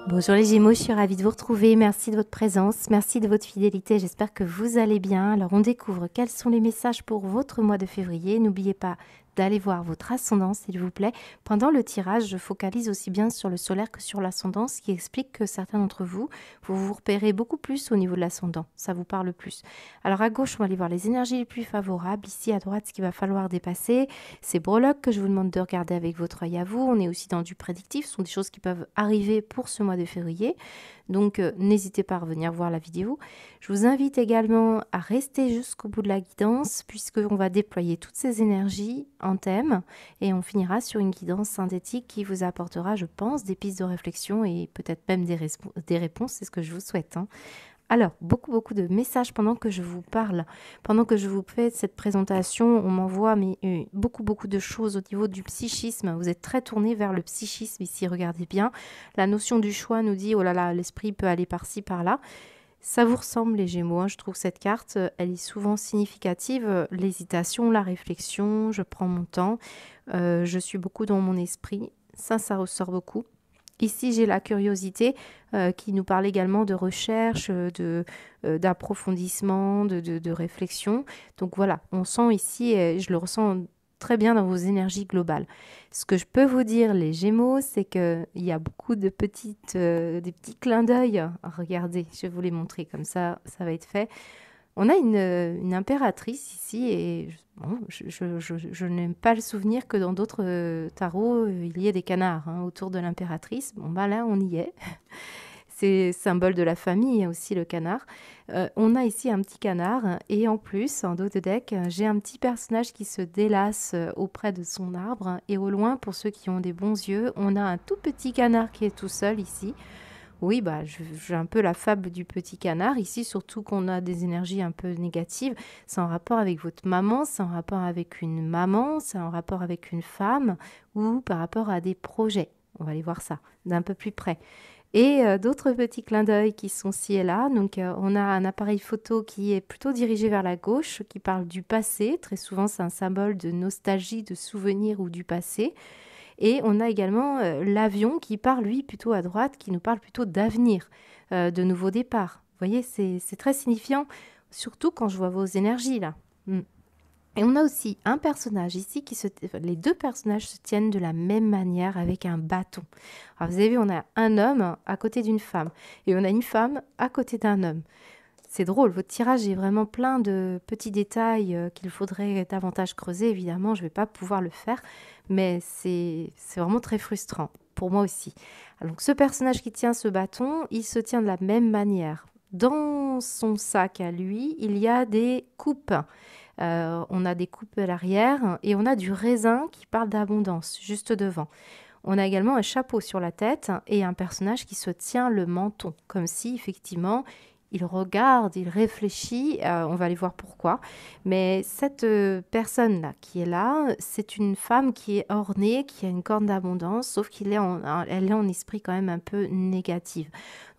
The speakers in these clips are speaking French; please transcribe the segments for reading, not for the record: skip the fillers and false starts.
Bonjour les Gémeaux, je suis ravie de vous retrouver. Merci de votre présence, merci de votre fidélité. J'espère que vous allez bien. Alors, on découvre quels sont les messages pour votre mois de février. N'oubliez pas d'aller voir votre ascendant, s'il vous plaît. Pendant le tirage, je focalise aussi bien sur le solaire que sur l'ascendant, ce qui explique que certains d'entre vous, vous vous repérez beaucoup plus au niveau de l'ascendant. Ça vous parle plus. Alors, à gauche, on va aller voir les énergies les plus favorables. Ici, à droite, ce qu'il va falloir dépasser. C'est breloques que je vous demande de regarder avec votre œil à vous. On est aussi dans du prédictif. Ce sont des choses qui peuvent arriver pour ce mois de février. Donc, n'hésitez pas à revenir voir la vidéo. Je vous invite également à rester jusqu'au bout de la guidance, puisqu'on va déployer toutes ces énergies en thème et on finira sur une guidance synthétique qui vous apportera, je pense, des pistes de réflexion et peut-être même des réponses. C'est ce que je vous souhaite, hein. Alors, beaucoup de messages pendant que je vous parle, pendant que je vous fais cette présentation, on m'envoie beaucoup de choses au niveau du psychisme. Vous êtes très tourné vers le psychisme ici, regardez bien. La notion du choix nous dit, oh là là, l'esprit peut aller par-ci, par-là. Ça vous ressemble les Gémeaux, hein. Je trouve que cette carte, elle est souvent significative. L'hésitation, la réflexion, je prends mon temps, je suis beaucoup dans mon esprit. Ça ressort beaucoup. Ici, j'ai la curiosité qui nous parle également de recherche, d'approfondissement, de réflexion. Donc voilà, on sent ici, et je le ressens très bien dans vos énergies globales. Ce que je peux vous dire, les Gémeaux, c'est qu'il y a beaucoup de des petits clins d'œil. Regardez, je vais vous les montrer comme ça va être fait. On a une impératrice ici et bon, je n'aime pas le souvenir que dans d'autres tarots, il y ait des canards, hein, autour de l'impératrice. Bon, bah là, on y est. C'est symbole de la famille aussi, le canard. On a ici un petit canard et en plus, en dos de deck, j'ai un petit personnage qui se délasse auprès de son arbre. Et au loin, pour ceux qui ont des bons yeux, on a un tout petit canard qui est tout seul ici. Oui, bah, j'ai un peu la fable du petit canard ici, surtout qu'on a des énergies un peu négatives. C'est en rapport avec votre maman, c'est en rapport avec une maman, c'est en rapport avec une femme ou par rapport à des projets. On va aller voir ça d'un peu plus près. Et d'autres petits clins d'œil qui sont ci et là. Donc, on a un appareil photo qui est plutôt dirigé vers la gauche, qui parle du passé. Très souvent, c'est un symbole de nostalgie, de souvenir ou du passé. Et on a également l'avion qui part, lui, plutôt à droite, qui nous parle plutôt d'avenir, de nouveaux départs. Vous voyez, c'est très signifiant, surtout quand je vois vos énergies là. Et on a aussi un personnage ici les deux personnages se tiennent de la même manière avec un bâton. Alors vous avez vu, on a un homme à côté d'une femme et on a une femme à côté d'un homme. C'est drôle, votre tirage est vraiment plein de petits détails qu'il faudrait davantage creuser. Évidemment, je ne vais pas pouvoir le faire, mais c'est vraiment très frustrant, pour moi aussi. Alors, ce personnage qui tient ce bâton, il se tient de la même manière. Dans son sac à lui, il y a des coupes. On a des coupes à l'arrière et on a du raisin qui parle d'abondance juste devant. On a également un chapeau sur la tête et un personnage qui se tient le menton, comme si effectivement il regarde, il réfléchit, on va aller voir pourquoi. Mais cette personne-là qui est là, c'est une femme qui est ornée, qui a une corne d'abondance, sauf elle est en esprit quand même un peu négative.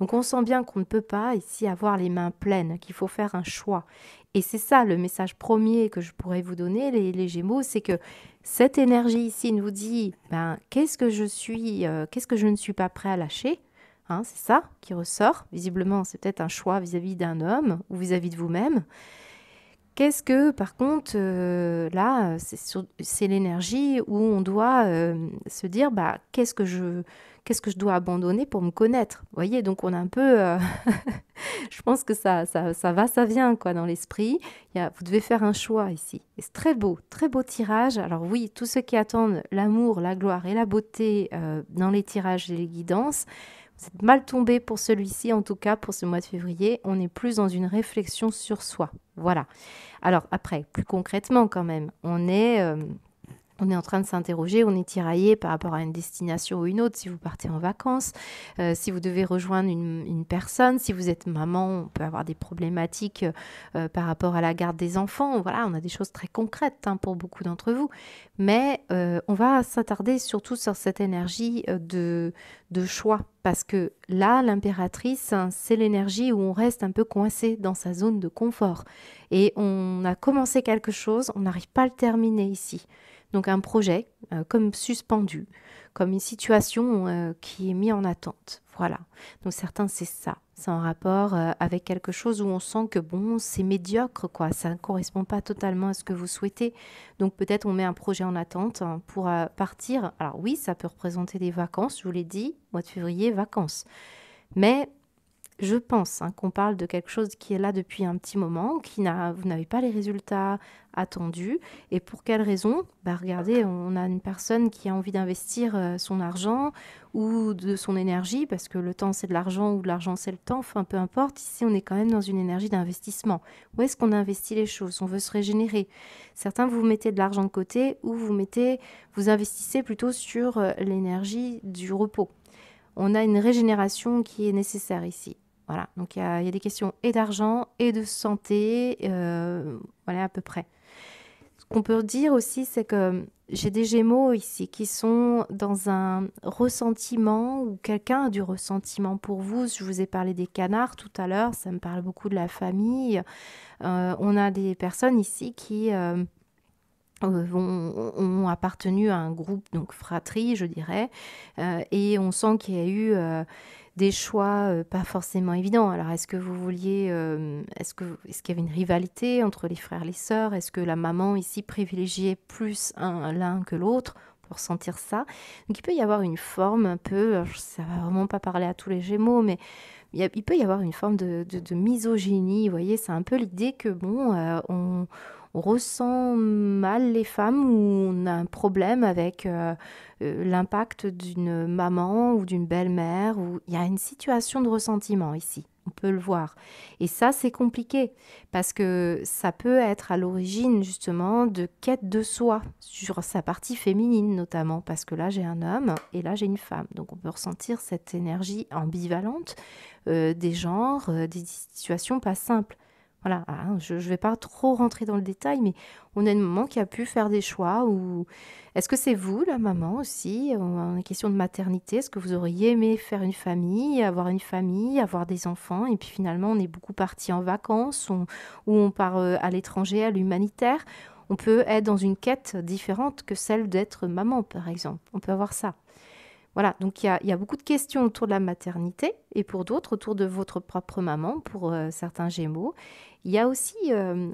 Donc on sent bien qu'on ne peut pas ici avoir les mains pleines, qu'il faut faire un choix. Et c'est ça le message premier que je pourrais vous donner, les Gémeaux, c'est que cette énergie ici nous dit, ben, qu'est-ce que je ne suis pas prêt à lâcher, hein, c'est ça qui ressort. Visiblement, c'est peut-être un choix vis-à-vis d'un homme ou vis-à-vis de vous-même. Qu'est-ce que, par contre, là, c'est l'énergie où on doit se dire, bah, qu'est-ce que je dois abandonner pour me connaître. Vous voyez, donc on a un peu, je pense que ça va, ça vient, quoi, dans l'esprit. Vous devez faire un choix ici. Et c'est très beau tirage. Alors oui, tous ceux qui attendent l'amour, la gloire et la beauté dans les tirages et les guidances, vous êtes mal tombé pour celui-ci, en tout cas pour ce mois de février. On est plus dans une réflexion sur soi. Voilà. Alors après, plus concrètement quand même, on est en train de s'interroger, on est tiraillé par rapport à une destination ou une autre, si vous partez en vacances, si vous devez rejoindre une personne, si vous êtes maman, on peut avoir des problématiques par rapport à la garde des enfants. Voilà, on a des choses très concrètes hein, pour beaucoup d'entre vous. Mais on va s'attarder surtout sur cette énergie de choix. Parce que là, l'impératrice, hein, c'est l'énergie où on reste un peu coincé dans sa zone de confort. Et on a commencé quelque chose, on n'arrive pas à le terminer ici. Donc un projet comme suspendu, comme une situation qui est mise en attente. Voilà. Donc certains, c'est ça. C'est en rapport avec quelque chose où on sent que bon, c'est médiocre, quoi. Ça ne correspond pas totalement à ce que vous souhaitez. Donc peut-être on met un projet en attente pour partir. Alors oui, ça peut représenter des vacances, je vous l'ai dit, mois de février, vacances. Mais je pense qu'on parle de quelque chose qui est là depuis un petit moment, vous n'avez pas les résultats attendus. Et pour quelle raison? Regardez, on a une personne qui a envie d'investir son argent ou de son énergie, parce que le temps c'est de l'argent ou de l'argent c'est le temps, enfin peu importe. Ici, on est quand même dans une énergie d'investissement. Où est-ce qu'on investit les choses? On veut se régénérer. Certains, vous mettez de l'argent de côté ou vous investissez plutôt sur l'énergie du repos. On a une régénération qui est nécessaire ici. Voilà, donc il y a des questions et d'argent et de santé, voilà à peu près. Ce qu'on peut dire aussi, c'est que j'ai des Gémeaux ici qui sont dans un ressentiment ou quelqu'un a du ressentiment pour vous. Je vous ai parlé des canards tout à l'heure, ça me parle beaucoup de la famille. On a des personnes ici qui ont appartenu à un groupe, donc fratrie, je dirais, et on sent qu'il y a eu des choix pas forcément évidents. Alors, est-ce que vous vouliez, est-ce qu'il y avait une rivalité entre les frères et les sœurs? Est-ce que la maman ici privilégiait plus l'un que l'autre? Pour sentir ça. Donc, il peut y avoir une forme un peu, alors, ça va vraiment pas parler à tous les Gémeaux, mais il peut y avoir une forme de misogynie. Vous voyez, c'est un peu l'idée que, bon, on ressent mal les femmes ou on a un problème avec l'impact d'une maman ou d'une belle-mère. Ou il y a une situation de ressentiment ici. On peut le voir. Et ça, c'est compliqué parce que ça peut être à l'origine justement de quête de soi sur sa partie féminine notamment parce que là, j'ai un homme et là, j'ai une femme. Donc, on peut ressentir cette énergie ambivalente des genres, des situations pas simples. Voilà, je ne vais pas trop rentrer dans le détail, mais on a une maman qui a pu faire des choix. Ou est-ce que c'est vous, la maman aussi, en question de maternité? Est-ce que vous auriez aimé faire une famille, avoir des enfants? Et puis finalement, on est beaucoup parti en vacances, ou on part à l'étranger, à l'humanitaire. On peut être dans une quête différente que celle d'être maman, par exemple. On peut avoir ça. Voilà, donc il y a beaucoup de questions autour de la maternité et pour d'autres, autour de votre propre maman, pour certains Gémeaux. Il y a aussi,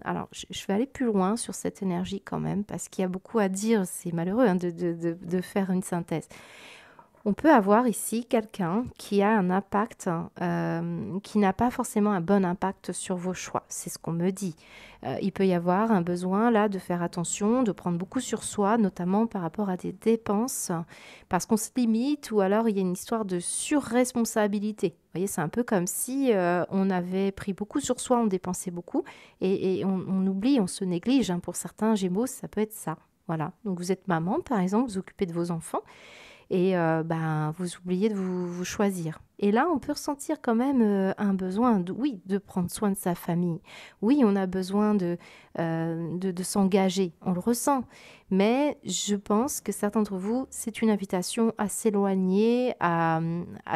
alors je vais aller plus loin sur cette énergie quand même, parce qu'il y a beaucoup à dire, c'est malheureux de faire une synthèse. On peut avoir ici quelqu'un qui a un impact, qui n'a pas forcément un bon impact sur vos choix. C'est ce qu'on me dit. Il peut y avoir un besoin là de faire attention, de prendre beaucoup sur soi, notamment par rapport à des dépenses, parce qu'on se limite ou alors il y a une histoire de surresponsabilité. Vous voyez, c'est un peu comme si on avait pris beaucoup sur soi, on dépensait beaucoup et on oublie, on se néglige. Pour certains Gémeaux, ça peut être ça. Voilà. Donc vous êtes maman, par exemple, vous occupez de vos enfants et vous oubliez de vous choisir. Et là, on peut ressentir quand même un besoin, oui, de prendre soin de sa famille. Oui, on a besoin de s'engager, on le ressent. Mais je pense que certains d'entre vous, c'est une invitation à s'éloigner, à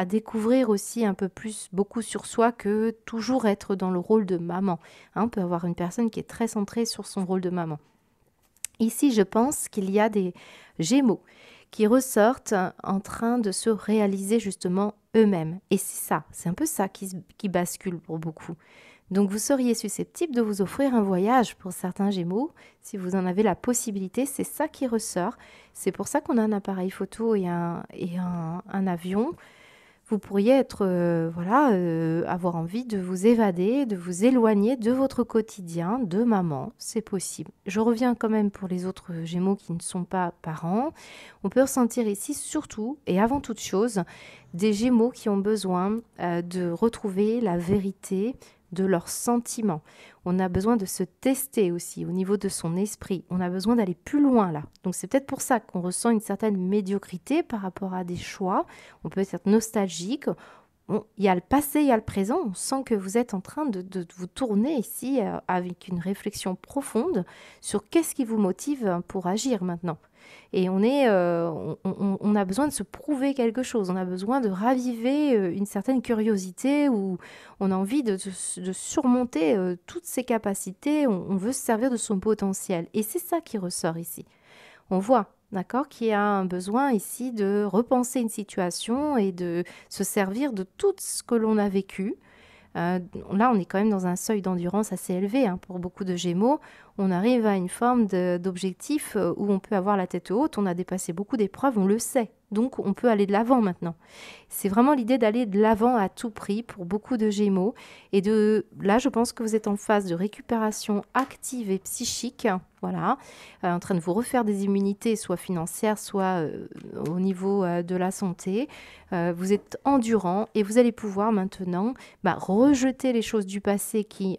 découvrir aussi un peu plus, beaucoup sur soi que toujours être dans le rôle de maman. On peut avoir une personne qui est très centrée sur son rôle de maman. Ici, je pense qu'il y a des Gémeaux qui ressortent en train de se réaliser justement eux-mêmes. Et c'est ça, c'est un peu ça qui bascule pour beaucoup. Donc vous seriez susceptible de vous offrir un voyage pour certains Gémeaux, si vous en avez la possibilité, c'est ça qui ressort. C'est pour ça qu'on a un appareil photo et un avion. Vous pourriez être, avoir envie de vous évader, de vous éloigner de votre quotidien de maman, c'est possible. Je reviens quand même pour les autres Gémeaux qui ne sont pas parents. On peut ressentir ici surtout et avant toute chose des Gémeaux qui ont besoin de retrouver la vérité de leurs sentiments. On a besoin de se tester aussi au niveau de son esprit. On a besoin d'aller plus loin là. Donc c'est peut-être pour ça qu'on ressent une certaine médiocrité par rapport à des choix. On peut être nostalgique. Il y a le passé, il y a le présent. On sent que vous êtes en train de vous tourner ici avec une réflexion profonde sur qu'est-ce qui vous motive pour agir maintenant. Et on a besoin de se prouver quelque chose, on a besoin de raviver une certaine curiosité où on a envie de surmonter toutes ses capacités, on veut se servir de son potentiel. Et c'est ça qui ressort ici. On voit d'accord, qui a un besoin ici de repenser une situation et de se servir de tout ce que l'on a vécu. Là, on est quand même dans un seuil d'endurance assez élevé, hein, pour beaucoup de Gémeaux. On arrive à une forme d'objectif où on peut avoir la tête haute. On a dépassé beaucoup d'épreuves, on le sait. Donc, on peut aller de l'avant maintenant. C'est vraiment l'idée d'aller de l'avant à tout prix pour beaucoup de Gémeaux. Là, je pense que vous êtes en phase de récupération active et psychique. Voilà, en train de vous refaire des immunités, soit financières, soit au niveau de la santé. Vous êtes endurant et vous allez pouvoir maintenant rejeter les choses du passé qui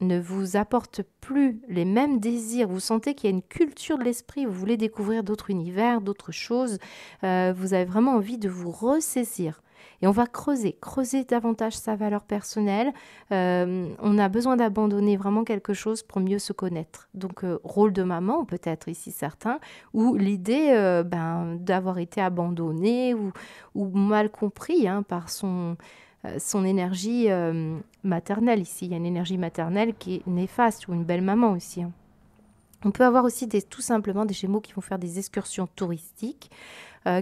ne vous apportent plus les mêmes désirs. Vous sentez qu'il y a une culture de l'esprit, vous voulez découvrir d'autres univers, d'autres choses. Vous avez vraiment envie de vous ressaisir. Et on va creuser davantage sa valeur personnelle. On a besoin d'abandonner vraiment quelque chose pour mieux se connaître. Donc, rôle de maman, peut-être ici certains, ou l'idée d'avoir été abandonné ou mal compris, hein, par son énergie maternelle ici. Il y a une énergie maternelle qui est néfaste, ou une belle maman aussi, hein. On peut avoir aussi tout simplement des Gémeaux qui vont faire des excursions touristiques,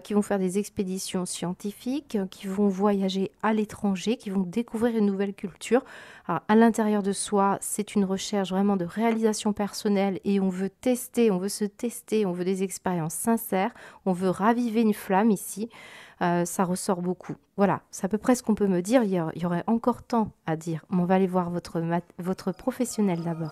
qui vont faire des expéditions scientifiques, qui vont voyager à l'étranger, qui vont découvrir une nouvelle culture. Alors, à l'intérieur de soi, c'est une recherche vraiment de réalisation personnelle et on veut tester, on veut se tester, on veut des expériences sincères, on veut raviver une flamme ici. Ça ressort beaucoup. Voilà, c'est à peu près ce qu'on peut me dire. Il y aurait encore tant à dire, mais on va aller voir votre professionnel d'abord.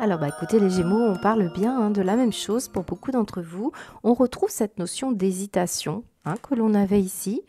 Alors, écoutez, les Gémeaux, on parle bien, hein, de la même chose pour beaucoup d'entre vous. On retrouve cette notion d'hésitation, hein, que l'on avait ici.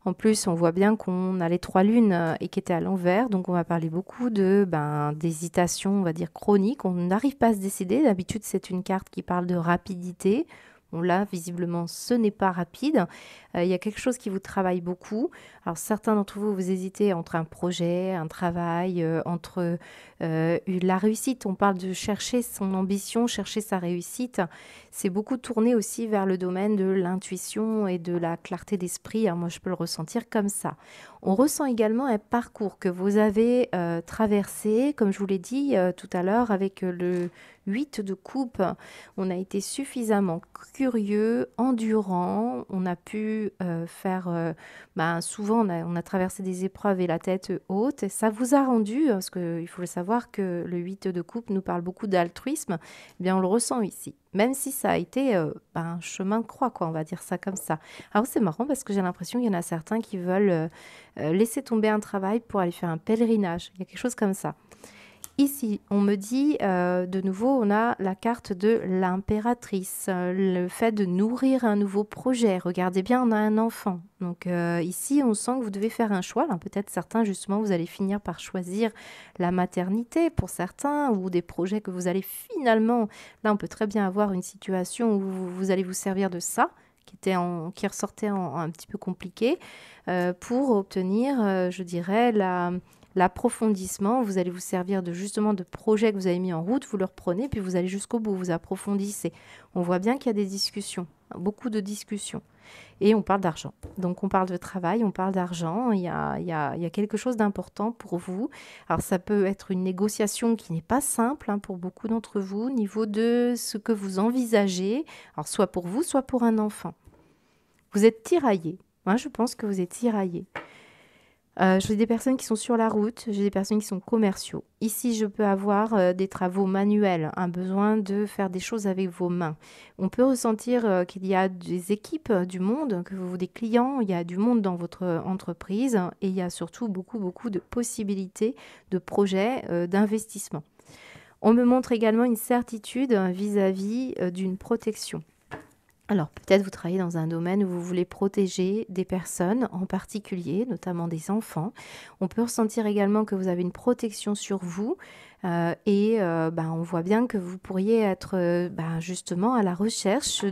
En plus, on voit bien qu'on a les 3 lunes et qui étaient à l'envers. Donc, on va parler beaucoup d'hésitation, on va dire chronique. On n'arrive pas à se décider. D'habitude, c'est une carte qui parle de rapidité. Bon, là, visiblement, ce n'est pas rapide. Il y a quelque chose qui vous travaille beaucoup. Alors, certains d'entre vous, vous hésitez entre un projet, un travail, entre la réussite. On parle de chercher son ambition, chercher sa réussite. C'est beaucoup tourné aussi vers le domaine de l'intuition et de la clarté d'esprit, hein. Moi, je peux le ressentir comme ça. On ressent également un parcours que vous avez traversé, comme je vous l'ai dit tout à l'heure, avec le 8 de coupe. On a été suffisamment curieux, endurant. On a pu faire... souvent, on a traversé des épreuves et la tête haute. Et ça vous a rendu, parce qu'il faut le savoir que le 8 de coupe nous parle beaucoup d'altruisme, eh bien on le ressent ici. Même si ça a été un chemin de croix, quoi, on va dire ça comme ça. Alors c'est marrant parce que j'ai l'impression qu'il y en a certains qui veulent laisser tomber un travail pour aller faire un pèlerinage. Il y a quelque chose comme ça. Ici, on me dit, de nouveau, on a la carte de l'impératrice, le fait de nourrir un nouveau projet. Regardez bien, on a un enfant. Donc ici, on sent que vous devez faire un choix. Peut-être certains, justement, vous allez finir par choisir la maternité pour certains, ou des projets que vous allez finalement... Là, on peut très bien avoir une situation où vous allez vous servir de ça, qui ressortait un petit peu compliqué, pour obtenir, je dirais, l'approfondissement. Vous allez vous servir justement de projets que vous avez mis en route, vous le reprenez, puis vous allez jusqu'au bout, vous approfondissez. On voit bien qu'il y a des discussions, beaucoup de discussions. Et on parle d'argent. Donc on parle de travail, on parle d'argent, il y a quelque chose d'important pour vous. Alors ça peut être une négociation qui n'est pas simple, hein, pour beaucoup d'entre vous, au niveau de ce que vous envisagez, alors soit pour vous, soit pour un enfant. Vous êtes tiraillé. Moi, je pense que vous êtes tiraillé. J'ai des personnes qui sont sur la route, j'ai des personnes qui sont commerciaux. Ici, je peux avoir des travaux manuels, un besoin de faire des choses avec vos mains. On peut ressentir qu'il y a des équipes du monde, des clients, il y a du monde dans votre entreprise et il y a surtout beaucoup, beaucoup de possibilités, de projets, d'investissement. On me montre également une certitude vis-à-vis d'une protection. Alors, peut-être vous travaillez dans un domaine où vous voulez protéger des personnes en particulier, notamment des enfants. On peut ressentir également que vous avez une protection sur vous on voit bien que vous pourriez être justement à la recherche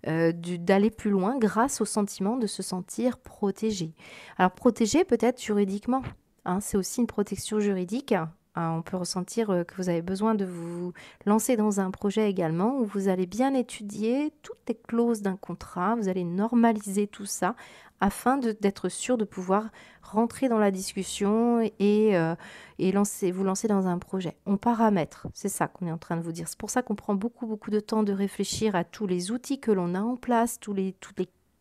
d'aller plus loin grâce au sentiment de se sentir protégé. Alors, protégé peut-être juridiquement, hein, c'est aussi une protection juridique hein. On peut ressentir que vous avez besoin de vous lancer dans un projet également où vous allez bien étudier toutes les clauses d'un contrat, vous allez normaliser tout ça afin d'être sûr de pouvoir rentrer dans la discussion et vous lancer dans un projet. On paramètre, c'est ça qu'on est en train de vous dire. C'est pour ça qu'on prend beaucoup, beaucoup de temps de réfléchir à tous les outils que l'on a en place, toutes les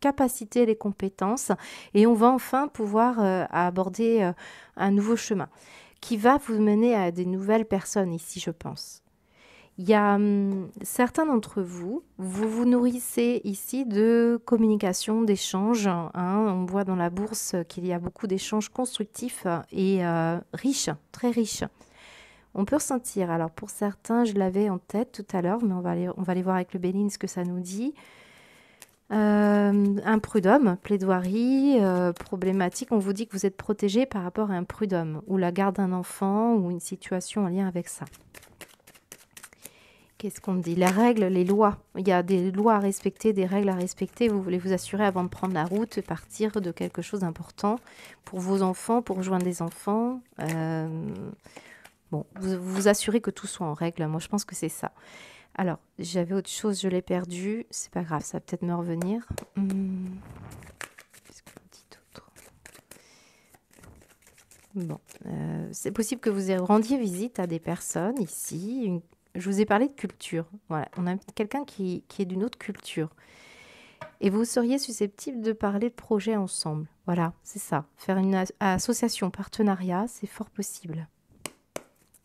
capacités, les compétences, et on va enfin pouvoir aborder un nouveau chemin qui va vous mener à des nouvelles personnes ici, je pense. Il y a certains d'entre vous, vous vous nourrissez ici de communication, d'échanges, hein. On voit dans la bourse qu'il y a beaucoup d'échanges constructifs et riches, très riches. On peut ressentir, alors pour certains, je l'avais en tête tout à l'heure, mais on va aller voir avec le Béline ce que ça nous dit. Un prud'homme, plaidoirie, problématique. On vous dit que vous êtes protégé par rapport à un prud'homme ou la garde d'un enfant ou une situation en lien avec ça. Qu'est-ce qu'on dit? Les règles, les lois. Il y a des lois à respecter, des règles à respecter. Vous voulez vous assurer avant de prendre la route, partir de quelque chose d'important pour vos enfants, pour rejoindre des enfants. Bon, vous assurez que tout soit en règle. Moi, je pense que c'est ça. Alors, j'avais autre chose, je l'ai perdu. C'est pas grave, ça va peut-être me revenir. Qu'est-ce qu'on dit d'autre? Bon, c'est possible que vous rendiez visite à des personnes ici. Je vous ai parlé de culture. Voilà, on a quelqu'un qui est d'une autre culture. Et vous seriez susceptible de parler de projets ensemble. Voilà, c'est ça. Faire une association, partenariat, c'est fort possible.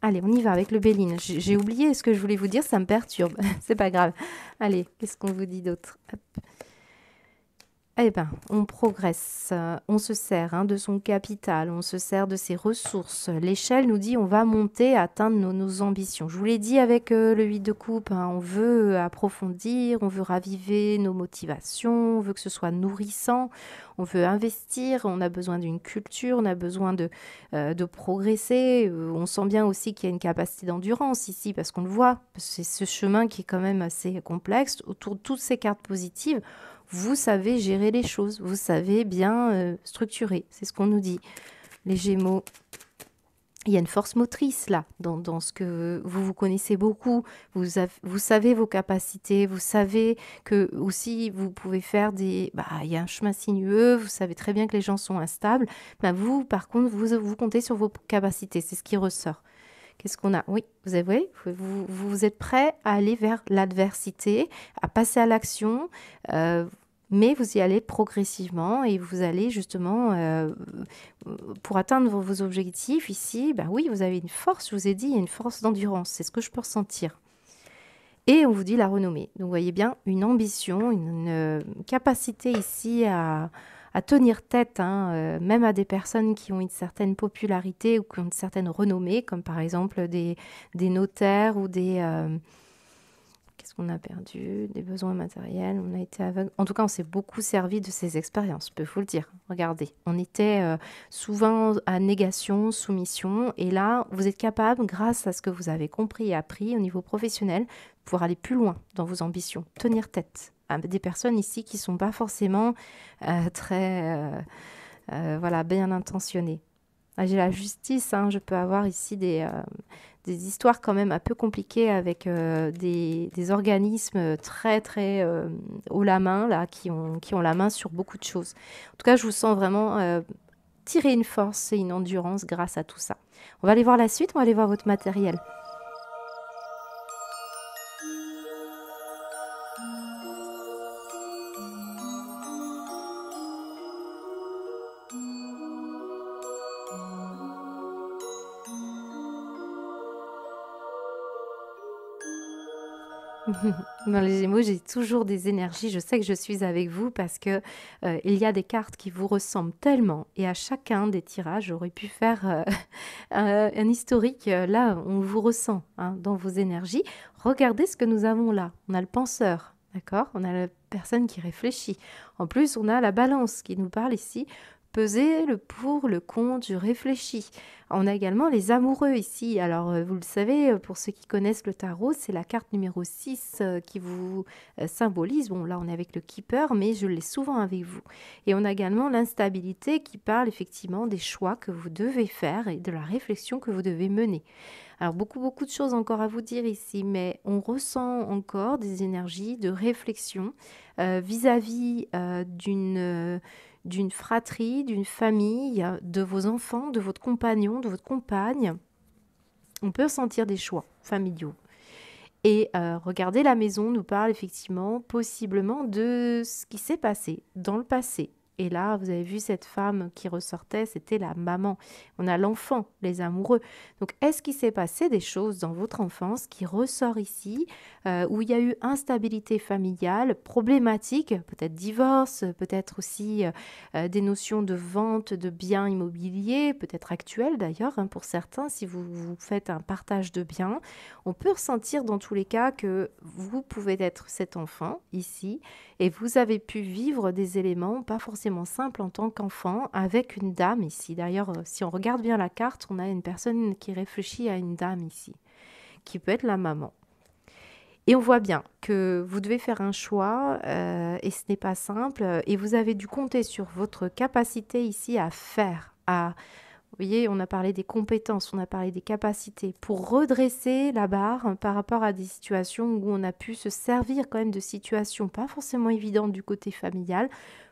Allez, on y va avec le Béline. J'ai oublié ce que je voulais vous dire, ça me perturbe. C'est pas grave. Allez, qu'est-ce qu'on vous dit d'autre? Hop. Eh bien, on progresse, on se sert de son capital, on se sert de ses ressources. L'échelle nous dit on va monter, atteindre nos ambitions. Je vous l'ai dit avec le 8 de coupe, on veut approfondir, on veut raviver nos motivations, on veut que ce soit nourrissant, on veut investir, on a besoin d'une culture, on a besoin de progresser. On sent bien aussi qu'il y a une capacité d'endurance ici, parce qu'on le voit, c'est ce chemin qui est quand même assez complexe. Autour de toutes ces cartes positives, vous savez gérer les choses, vous savez bien structurer, c'est ce qu'on nous dit. Les Gémeaux, il y a une force motrice là, dans ce que vous connaissez beaucoup, vous savez vos capacités, vous savez que aussi vous pouvez faire il y a un chemin sinueux, vous savez très bien que les gens sont instables, vous par contre, vous comptez sur vos capacités, c'est ce qui ressort. Qu'est-ce qu'on a? Oui, vous êtes prêt à aller vers l'adversité, à passer à l'action, mais vous y allez progressivement et vous allez justement, pour atteindre vos objectifs ici, oui, vous avez une force, je vous ai dit, il y a une force d'endurance, c'est ce que je peux ressentir. Et on vous dit la renommée. Donc, vous voyez bien, une ambition, une capacité ici à tenir tête, même à des personnes qui ont une certaine popularité ou qui ont une certaine renommée, comme par exemple des notaires ou qu'est-ce qu'on a perdu? Des besoins matériels, on a été aveugle. En tout cas, on s'est beaucoup servi de ces expériences, je peux vous le dire. Regardez, on était souvent à négation, soumission, et là, vous êtes capable, grâce à ce que vous avez compris et appris au niveau professionnel, pour aller plus loin dans vos ambitions, tenir tête à des personnes ici qui ne sont pas forcément très bien intentionnées. J'ai la justice, je peux avoir ici des histoires quand même un peu compliquées avec des organismes très très haut la main, là, qui ont la main sur beaucoup de choses. En tout cas, je vous sens vraiment tirer une force et une endurance grâce à tout ça. On va aller voir la suite, on va aller voir votre matériel. Dans les Gémeaux, j'ai toujours des énergies. Je sais que je suis avec vous parce que il y a des cartes qui vous ressemblent tellement. Et à chacun des tirages, j'aurais pu faire un historique. Là, on vous ressent dans vos énergies. Regardez ce que nous avons là. On a le penseur, d'accord? On a la personne qui réfléchit. En plus, on a la balance qui nous parle ici. peser le pour, le contre, je réfléchis. On a également les amoureux ici. Alors, vous le savez, pour ceux qui connaissent le tarot, c'est la carte numéro 6 qui vous symbolise. Bon, là, on est avec le Keeper, mais je l'ai souvent avec vous. Et on a également l'instabilité qui parle effectivement des choix que vous devez faire et de la réflexion que vous devez mener. Alors, beaucoup de choses encore à vous dire ici, mais on ressent encore des énergies de réflexion vis-à-vis d'une fratrie, d'une famille, de vos enfants, de votre compagnon, de votre compagne. On peut sentir des choix familiaux. Et regardez, la maison nous parle effectivement, possiblement, de ce qui s'est passé dans le passé. Et là, vous avez vu cette femme qui ressortait, c'était la maman. On a l'enfant, les amoureux. Donc, est-ce qu'il s'est passé des choses dans votre enfance qui ressort ici, où il y a eu instabilité familiale, problématique, peut-être divorce, peut-être aussi des notions de vente de biens immobiliers, peut-être actuelles d'ailleurs, hein, pour certains, si vous faites un partage de biens. On peut ressentir dans tous les cas que vous pouvez être cet enfant ici et vous avez pu vivre des éléments pas forcément simples en tant qu'enfant avec une dame ici. D'ailleurs, si on regarde bien la carte, on a une personne qui réfléchit à une dame ici, qui peut être la maman. Et on voit bien que vous devez faire un choix et ce n'est pas simple et vous avez dû compter sur votre capacité ici à faire, vous voyez, on a parlé des compétences, on a parlé des capacités pour redresser la barre par rapport à des situations où on a pu se servir quand même de situations pas forcément évidentes du côté familial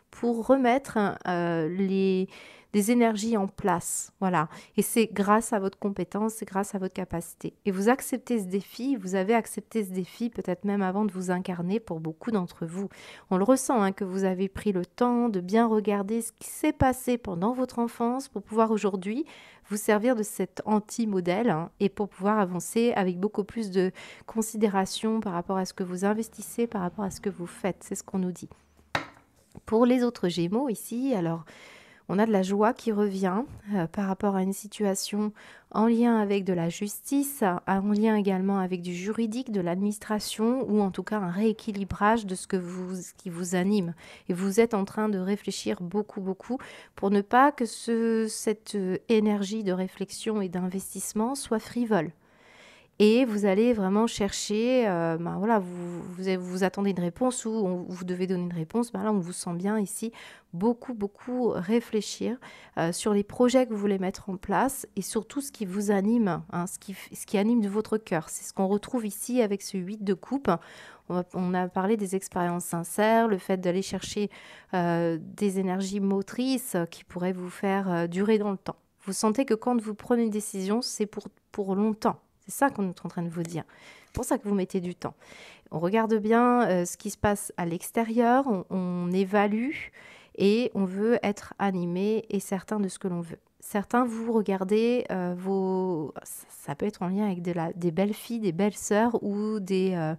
pour remettre des énergies en place. Voilà. Et c'est grâce à votre compétence, c'est grâce à votre capacité. Et vous acceptez ce défi, vous avez accepté ce défi peut-être même avant de vous incarner pour beaucoup d'entre vous. On le ressent, hein, que vous avez pris le temps de bien regarder ce qui s'est passé pendant votre enfance pour pouvoir aujourd'hui vous servir de cet anti-modèle, hein, et pour pouvoir avancer avec beaucoup plus de considération par rapport à ce que vous investissez, par rapport à ce que vous faites. C'est ce qu'on nous dit. Pour les autres Gémeaux ici, alors on a de la joie qui revient par rapport à une situation en lien avec de la justice, en lien également avec du juridique, de l'administration ou en tout cas un rééquilibrage de ce qui vous anime. Et vous êtes en train de réfléchir beaucoup pour ne pas que cette énergie de réflexion et d'investissement soit frivole. Et vous allez vraiment chercher, voilà, vous attendez une réponse ou vous devez donner une réponse. Là, on vous sent bien ici beaucoup réfléchir sur les projets que vous voulez mettre en place et surtout ce qui vous anime, hein, ce qui anime de votre cœur. C'est ce qu'on retrouve ici avec ce 8 de coupe. On a parlé des expériences sincères, le fait d'aller chercher des énergies motrices qui pourraient vous faire durer dans le temps. Vous sentez que quand vous prenez une décision, c'est pour longtemps. C'est ça qu'on est en train de vous dire. C'est pour ça que vous mettez du temps. On regarde bien ce qui se passe à l'extérieur, on évalue et on veut être animé et certain de ce que l'on veut. Certains, vous regardez ça peut être en lien avec des belles filles, des belles sœurs ou des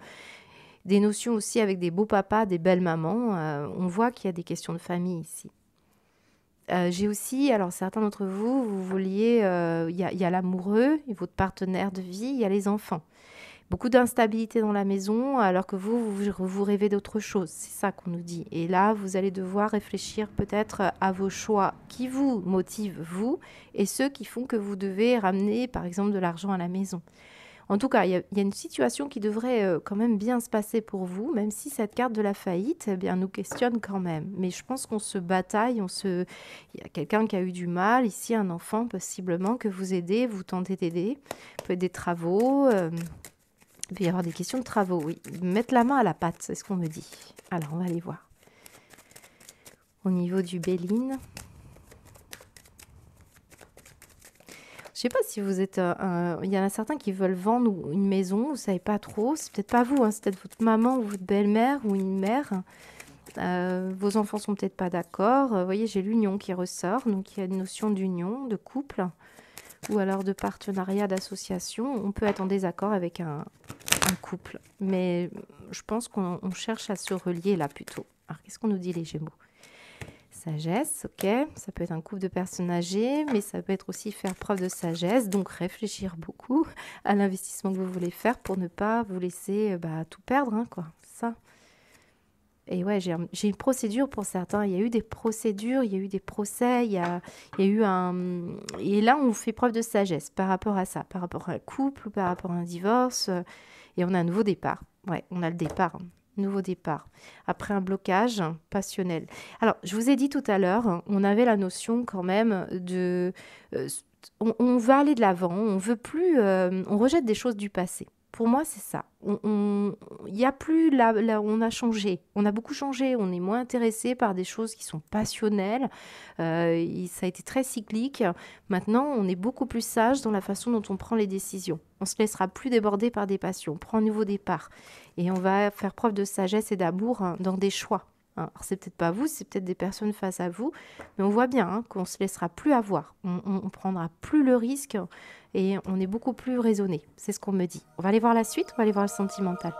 notions aussi avec des beaux papas, des belles mamans. On voit qu'il y a des questions de famille ici. J'ai aussi, alors certains d'entre vous, vous vouliez, il y a l'amoureux, votre partenaire de vie, il y a les enfants. Beaucoup d'instabilité dans la maison, alors que vous rêvez d'autre chose. C'est ça qu'on nous dit. Et là, vous allez devoir réfléchir peut-être à vos choix qui vous motivent, vous, et ceux qui font que vous devez ramener, par exemple, de l'argent à la maison. En tout cas, il y a une situation qui devrait quand même bien se passer pour vous, même si cette carte de la faillite nous questionne quand même. Mais je pense qu'on se bataille, il y a quelqu'un qui a eu du mal, ici un enfant possiblement que vous aidez, vous tentez d'aider. Peut être des travaux, il peut y avoir des questions de travaux, oui. Mettre la main à la pâte, c'est ce qu'on me dit. Alors, on va aller voir. Au niveau du Béline. Je sais pas si vous êtes... il y en a certains qui veulent vendre une maison, vous ne savez pas trop. C'est peut-être pas vous, hein, c'est peut-être votre maman ou votre belle-mère ou une mère. Vos enfants sont peut-être pas d'accord. Vous voyez, j'ai l'union qui ressort. Donc, il y a une notion d'union, de couple ou alors de partenariat, d'association. On peut être en désaccord avec un couple. Mais je pense qu'on cherche à se relier là plutôt. Alors, qu'est-ce qu'on nous dit les Gémeaux ? Sagesse, ok, ça peut être un couple de personnes âgées, mais ça peut être aussi faire preuve de sagesse, donc réfléchir beaucoup à l'investissement que vous voulez faire pour ne pas vous laisser tout perdre, hein, quoi, ça. Et ouais, j'ai une procédure pour certains. Il y a eu des procédures, il y a eu des procès, il y a eu un... Et là, on fait preuve de sagesse par rapport à ça, par rapport à un couple, par rapport à un divorce. Et on a un nouveau départ. Ouais, on a le départ. Nouveau départ. Après un blocage passionnel. Alors, je vous ai dit tout à l'heure, on avait la notion quand même de... on va aller de l'avant, on veut plus... on rejette des choses du passé. Pour moi, c'est ça. Il y a plus on a changé. On a beaucoup changé. On est moins intéressé par des choses qui sont passionnelles. Ça a été très cyclique. Maintenant, on est beaucoup plus sage dans la façon dont on prend les décisions. On se laissera plus déborder par des passions. On prend un nouveau départ. Et on va faire preuve de sagesse et d'amour dans des choix. Alors, c'est peut-être pas vous, c'est peut-être des personnes face à vous, mais on voit bien qu'on se laissera plus avoir. On prendra plus le risque et on est beaucoup plus raisonné. C'est ce qu'on me dit. On va aller voir la suite, on va aller voir le sentimental.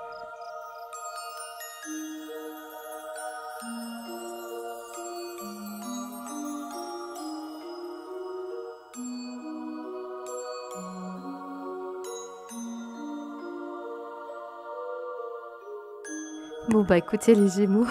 Bon, bah écoutez les Gémeaux,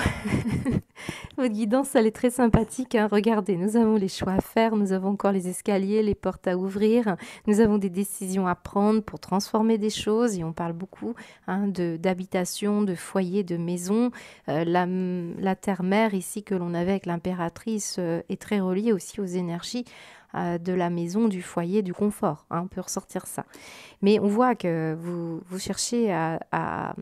votre guidance, elle est très sympathique, hein. Regardez, nous avons les choix à faire, nous avons encore les escaliers, les portes à ouvrir, nous avons des décisions à prendre pour transformer des choses et on parle beaucoup d'habitation, de foyer, de maison. La terre-mère ici que l'on avait avec l'impératrice est très reliée aussi aux énergies de la maison, du foyer, du confort. On peut ressortir ça. Mais on voit que vous cherchez à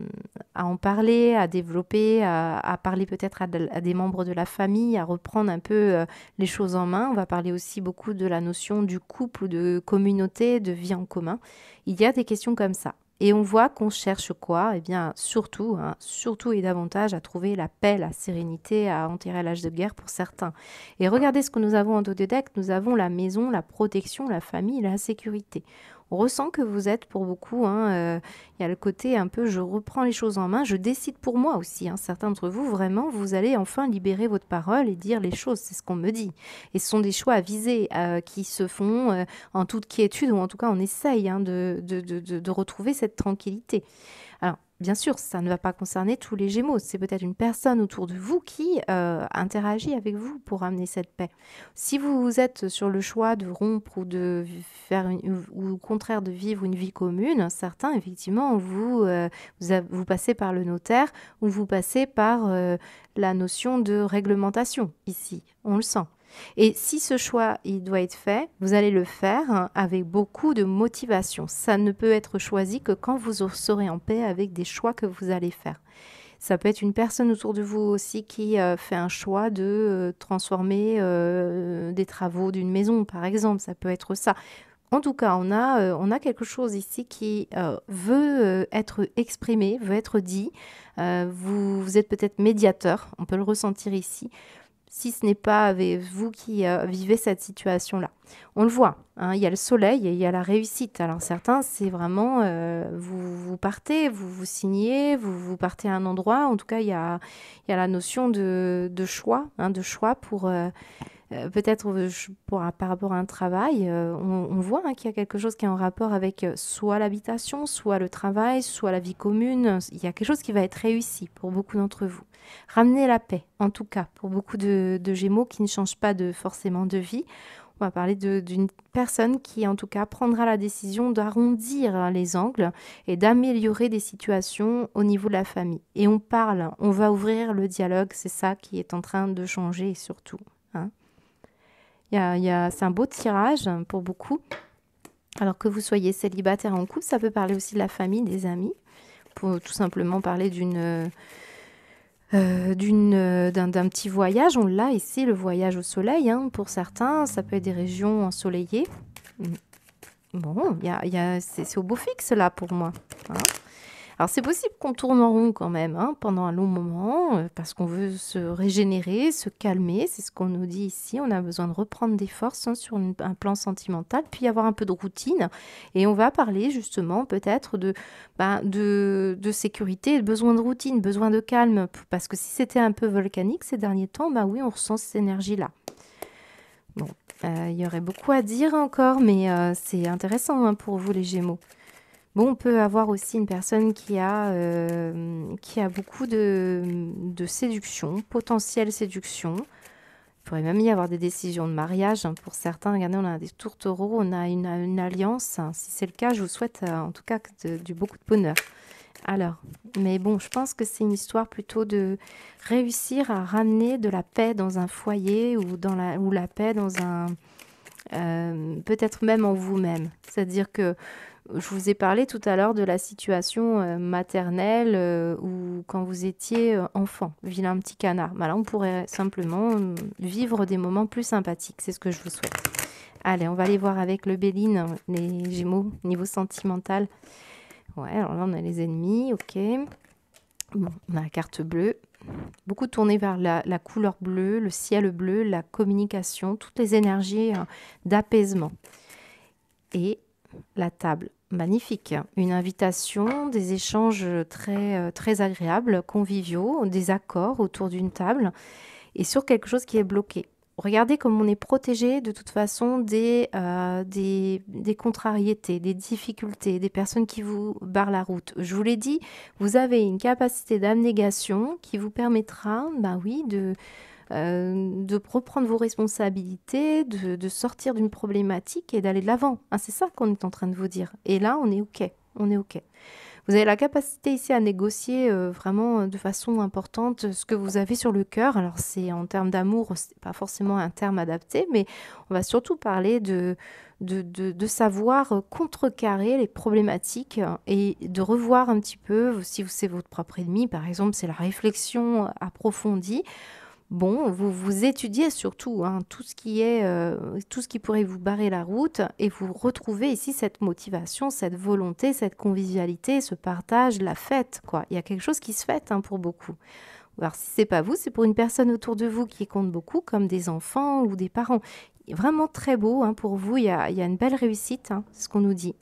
en parler, à développer, à parler peut-être à des membres de la famille, à reprendre un peu les choses en main. On va parler aussi beaucoup de la notion du couple ou de communauté, de vie en commun. Il y a des questions comme ça. Et on voit qu'on cherche quoi? Eh bien, surtout, surtout et davantage à trouver la paix, la sérénité, à enterrer l'âge de guerre pour certains. Et regardez ce que nous avons en dos de deck. Nous avons la maison, la protection, la famille, la sécurité. On ressent que vous êtes pour beaucoup, il y a le côté un peu je reprends les choses en main, je décide pour moi aussi. Certains d'entre vous, vraiment, vous allez enfin libérer votre parole et dire les choses, c'est ce qu'on me dit. Et ce sont des choix avisés qui se font en toute quiétude, ou en tout cas on essaye de retrouver cette tranquillité. Alors, bien sûr, ça ne va pas concerner tous les Gémeaux. C'est peut-être une personne autour de vous qui interagit avec vous pour amener cette paix. Si vous êtes sur le choix de rompre ou de faire ou au contraire de vivre une vie commune, certains, effectivement, vous passez par le notaire ou vous passez par la notion de réglementation ici. On le sent. Et si ce choix, il doit être fait, vous allez le faire avec beaucoup de motivation. Ça ne peut être choisi que quand vous serez en paix avec des choix que vous allez faire. Ça peut être une personne autour de vous aussi qui fait un choix de transformer des travaux d'une maison, par exemple. Ça peut être ça. En tout cas, on a quelque chose ici qui veut être exprimé, veut être dit. Vous êtes peut-être médiateur, on peut le ressentir ici, si ce n'est pas avec vous qui vivez cette situation-là. On le voit, il y a le soleil et il y a la réussite. Alors certains, c'est vraiment, vous partez, vous signez, vous partez à un endroit. En tout cas, il y a la notion de choix, de choix pour... peut-être par rapport à un travail, on voit qu'il y a quelque chose qui est en rapport avec soit l'habitation, soit le travail, soit la vie commune. Il y a quelque chose qui va être réussi pour beaucoup d'entre vous. Ramener la paix, en tout cas, pour beaucoup de Gémeaux qui ne changent pas forcément de vie. On va parler d'une personne qui, en tout cas, prendra la décision d'arrondir les angles et d'améliorer des situations au niveau de la famille. Et on parle, on va ouvrir le dialogue, c'est ça qui est en train de changer surtout. C'est un beau tirage pour beaucoup. Alors que vous soyez célibataire en couple, ça peut parler aussi de la famille, des amis, pour tout simplement parler d'un petit voyage. On l'a ici, le voyage au soleil. Pour certains, ça peut être des régions ensoleillées. Bon, c'est au beau fixe là pour moi. Alors c'est possible qu'on tourne en rond quand même pendant un long moment parce qu'on veut se régénérer, se calmer, c'est ce qu'on nous dit ici. On a besoin de reprendre des forces sur un plan sentimental, puis avoir un peu de routine. Et on va parler justement peut-être de sécurité, de besoin de routine, besoin de calme. Parce que si c'était un peu volcanique ces derniers temps, oui, on ressent cette énergie-là. Bon, il y aurait beaucoup à dire encore, mais c'est intéressant pour vous les Gémeaux. Bon, on peut avoir aussi une personne qui a beaucoup de séduction, potentielle séduction. Il pourrait même y avoir des décisions de mariage, hein. Pour certains, regardez, on a des tourtereaux, on a une alliance, hein. Si c'est le cas, je vous souhaite en tout cas du beaucoup de bonheur. Alors, mais bon, je pense que c'est une histoire plutôt de réussir à ramener de la paix dans un foyer ou la paix dans peut-être même en vous-même. C'est-à-dire que je vous ai parlé tout à l'heure de la situation maternelle ou quand vous étiez enfant, vilain petit canard. Bah là, on pourrait simplement vivre des moments plus sympathiques. C'est ce que je vous souhaite. Allez, on va aller voir avec le Béline, les Gémeaux, niveau sentimental. Ouais, alors là, on a les ennemis, ok. Bon, on a la carte bleue. Beaucoup tourné vers la couleur bleue, le ciel bleu, la communication, toutes les énergies d'apaisement. Et la table, magnifique. Une invitation, des échanges très agréables, conviviaux, des accords autour d'une table et sur quelque chose qui est bloqué. Regardez comme on est protégé de toute façon des contrariétés, des difficultés, des personnes qui vous barrent la route. Je vous l'ai dit, vous avez une capacité d'abnégation qui vous permettra, ben oui, de reprendre vos responsabilités, de sortir d'une problématique et d'aller de l'avant. Hein, c'est ça qu'on est en train de vous dire. Et là, on est OK. On est OK. Vous avez la capacité ici à négocier vraiment de façon importante ce que vous avez sur le cœur. Alors, c'est en termes d'amour, c'est pas forcément un terme adapté, mais on va surtout parler de savoir contrecarrer les problématiques et de revoir un petit peu, si c'est votre propre ennemi, par exemple, c'est la réflexion approfondie. Bon, vous étudiez surtout hein, tout ce tout ce qui pourrait vous barrer la route et vous retrouvez ici cette motivation, cette volonté, cette convivialité, ce partage, la fête, quoi. Il y a quelque chose qui se fête hein, pour beaucoup. Alors si c'est pas vous, c'est pour une personne autour de vous qui compte beaucoup, comme des enfants ou des parents. Vraiment très beau hein, pour vous, il y a une belle réussite, hein, c'est ce qu'on nous dit.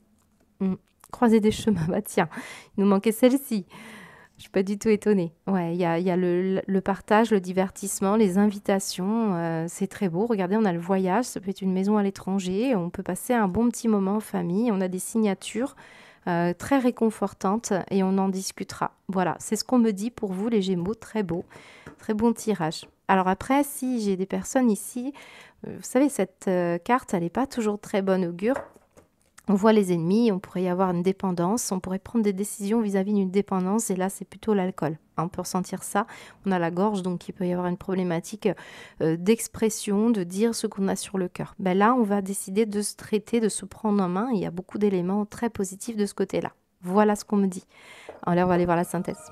Croiser des chemins, bah tiens, il nous manquait celle-ci. Je suis pas du tout étonnée. Ouais, il y a le partage, le divertissement, les invitations. C'est très beau. Regardez, on a le voyage. Ça peut être une maison à l'étranger. On peut passer un bon petit moment en famille. On a des signatures très réconfortantes et on en discutera. Voilà, c'est ce qu'on me dit pour vous, les Gémeaux. Très beau. Très bon tirage. Alors après, si j'ai des personnes ici, vous savez, cette carte, elle n'est pas toujours très bonne augure. On voit les ennemis, on pourrait y avoir une dépendance, on pourrait prendre des décisions vis-à-vis d'une dépendance, et là, c'est plutôt l'alcool. On peut ressentir ça. On a la gorge, donc il peut y avoir une problématique d'expression, de dire ce qu'on a sur le cœur. Ben là, on va décider de se traiter, de se prendre en main. Il y a beaucoup d'éléments très positifs de ce côté-là. Voilà ce qu'on me dit. Alors, on va aller voir la synthèse.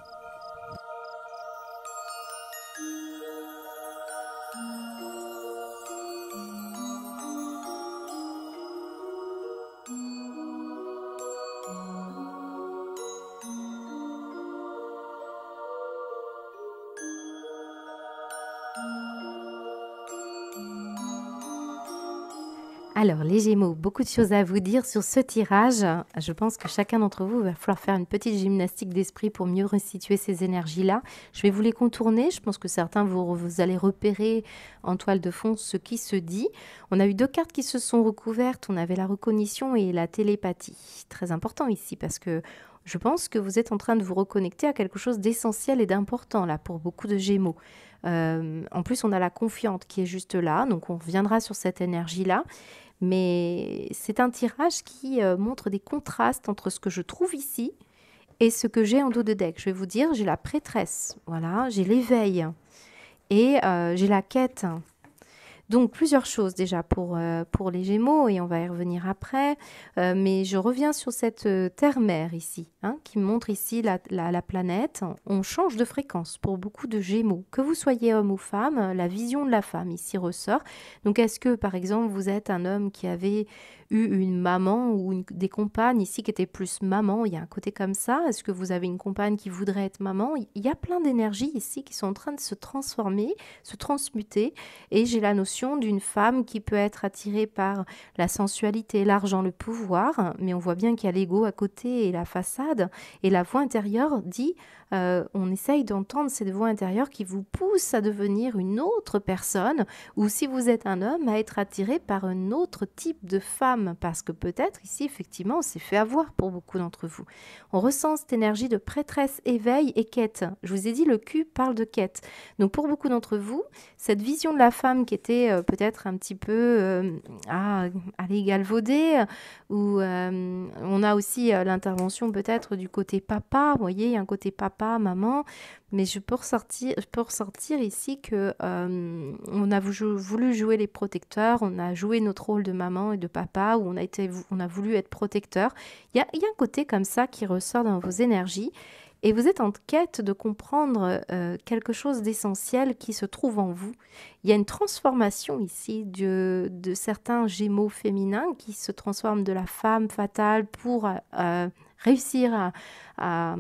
Alors, les Gémeaux, beaucoup de choses à vous dire sur ce tirage. Je pense que chacun d'entre vous va falloir faire une petite gymnastique d'esprit pour mieux resituer ces énergies-là. Je vais vous les contourner. Je pense que certains, vous allez repérer en toile de fond ce qui se dit. On a eu deux cartes qui se sont recouvertes. On avait la recognition et la télépathie. Très important ici parce que je pense que vous êtes en train de vous reconnecter à quelque chose d'essentiel et d'important là pour beaucoup de Gémeaux. En plus, on a la confiante qui est juste là. Donc, on reviendra sur cette énergie-là. Mais c'est un tirage qui montre des contrastes entre ce que je trouve ici et ce que j'ai en dos de deck. Je vais vous dire, j'ai la prêtresse, voilà, j'ai l'éveil et j'ai la quête. Donc plusieurs choses déjà pour les Gémeaux et on va y revenir après. Mais je reviens sur cette terre-mère ici, hein, qui montre ici la planète. On change de fréquence pour beaucoup de Gémeaux. Que vous soyez homme ou femme, la vision de la femme ici ressort. Donc est-ce que par exemple vous êtes un homme qui avait eu une maman ou des compagnes ici qui étaient plus maman, il y a un côté comme ça. Est-ce que vous avez une compagne qui voudrait être maman? Il y a plein d'énergies ici qui sont en train de se transformer, se transmuter. Et j'ai la notion d'une femme qui peut être attirée par la sensualité, l'argent, le pouvoir, mais on voit bien qu'il y a l'ego à côté et la façade. Et la voix intérieure dit on essaye d'entendre cette voix intérieure qui vous pousse à devenir une autre personne, ou si vous êtes un homme, à être attiré par un autre type de femme, parce que peut-être ici, effectivement, on s'est fait avoir pour beaucoup d'entre vous. On ressent cette énergie de prêtresse, éveil et quête. Je vous ai dit, le cul parle de quête. Donc pour beaucoup d'entre vous, cette vision de la femme qui était peut-être un petit peu allez, galvaudée, ou on a aussi l'intervention peut-être du côté papa, vous voyez, il y a un côté papa, maman, mais je peux ressortir ici que on a voulu jouer les protecteurs, on a joué notre rôle de maman et de papa, où on a voulu être protecteur. Il y a un côté comme ça qui ressort dans vos énergies. Et vous êtes en quête de comprendre quelque chose d'essentiel qui se trouve en vous. Il y a une transformation ici de certains gémeaux féminins qui se transforment de la femme fatale pour réussir à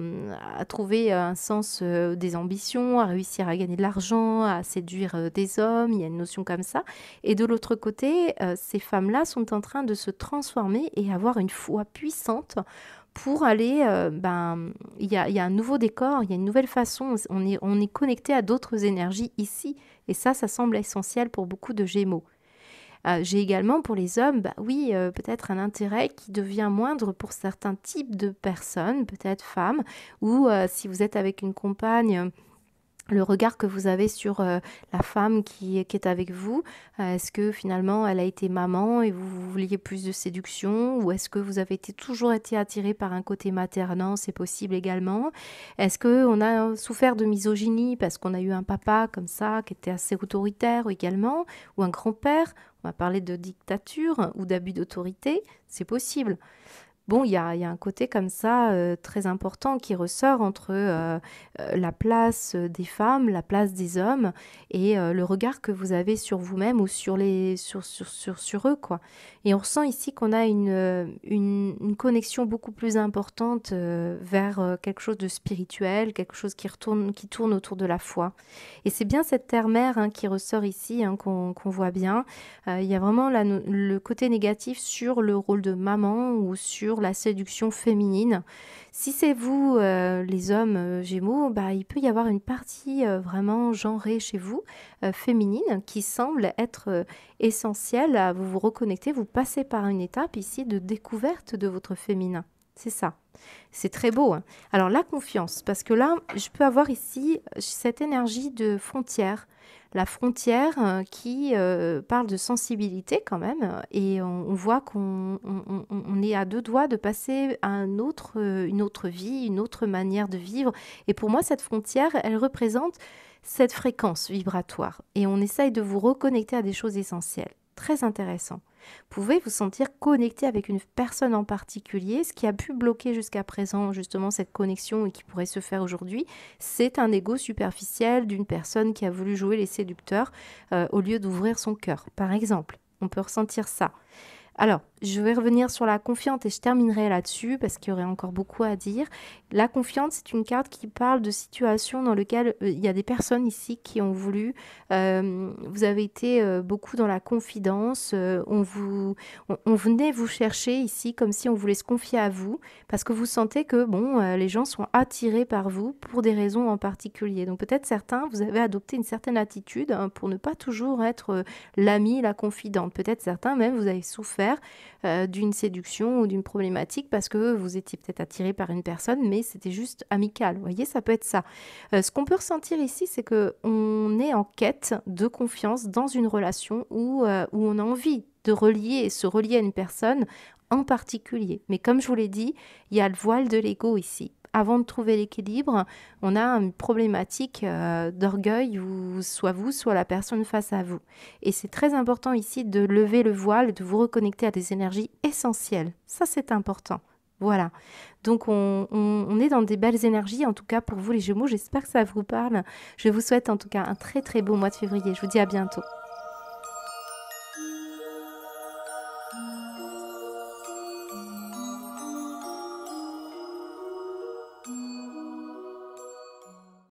trouver un sens des ambitions, à réussir à gagner de l'argent, à séduire des hommes. Il y a une notion comme ça. Et de l'autre côté, ces femmes-là sont en train de se transformer et avoir une foi puissante pour aller, il y a un nouveau décor, il y a une nouvelle façon, on est connecté à d'autres énergies ici, et ça semble essentiel pour beaucoup de Gémeaux. J'ai également pour les hommes, oui, peut-être un intérêt qui devient moindre pour certains types de personnes, peut-être femmes, ou si vous êtes avec une compagne, le regard que vous avez sur la femme qui est avec vous, est-ce que finalement elle a été maman et vous vouliez plus de séduction, ou est-ce que vous avez toujours été attiré par un côté maternant, c'est possible également. Est-ce qu'on a souffert de misogynie parce qu'on a eu un papa comme ça qui était assez autoritaire également, ou un grand-père, on va parler de dictature ou d'abus d'autorité, c'est possible. Bon, il y a un côté comme ça très important qui ressort entre la place des femmes, la place des hommes et le regard que vous avez sur vous-même ou sur eux, quoi. Et on ressent ici qu'on a une connexion beaucoup plus importante vers quelque chose de spirituel, quelque chose qui tourne autour de la foi. Et c'est bien cette terre-mère qui ressort ici, qu'on voit bien. Il y a vraiment le côté négatif sur le rôle de maman ou sur la séduction féminine. Si c'est vous, les hommes Gémeaux, il peut y avoir une partie vraiment genrée chez vous, féminine, qui semble être essentielle à vous reconnecter. Vous passez par une étape ici de découverte de votre féminin. C'est ça. C'est très beau. Alors la confiance, parce que là, je peux avoir ici cette énergie de frontière. La frontière qui parle de sensibilité quand même, et on voit qu'on est à deux doigts de passer à une autre vie, une autre manière de vivre. Et pour moi, cette frontière, elle représente cette fréquence vibratoire. Et on essaye de vous reconnecter à des choses essentielles. Très intéressant. Vous pouvez vous sentir connecté avec une personne en particulier. Ce qui a pu bloquer jusqu'à présent justement cette connexion et qui pourrait se faire aujourd'hui, c'est un ego superficiel d'une personne qui a voulu jouer les séducteurs au lieu d'ouvrir son cœur. Par exemple, on peut ressentir ça. Alors, je vais revenir sur la confiance et je terminerai là-dessus parce qu'il y aurait encore beaucoup à dire. La confiance, c'est une carte qui parle de situations dans lesquelles il y a des personnes ici qui ont voulu. Vous avez été beaucoup dans la confidence. On venait vous chercher ici comme si on voulait se confier à vous parce que vous sentez que les gens sont attirés par vous pour des raisons en particulier. Donc peut-être certains, vous avez adopté une certaine attitude pour ne pas toujours être l'ami, la confidente. Peut-être certains même, vous avez souffert d'une séduction ou d'une problématique parce que vous étiez peut-être attiré par une personne, mais c'était juste amical. Vous voyez, ça peut être ça. Ce qu'on peut ressentir ici, c'est qu'on est en quête de confiance dans une relation où on a envie de se relier à une personne en particulier. Mais comme je vous l'ai dit, il y a le voile de l'ego ici. Avant de trouver l'équilibre, on a une problématique d'orgueil, ou soit vous, soit la personne face à vous. Et c'est très important ici de lever le voile et de vous reconnecter à des énergies essentielles. Ça, c'est important. Voilà. Donc, on est dans des belles énergies, en tout cas pour vous les Gémeaux. J'espère que ça vous parle. Je vous souhaite en tout cas un très très beau mois de février. Je vous dis à bientôt.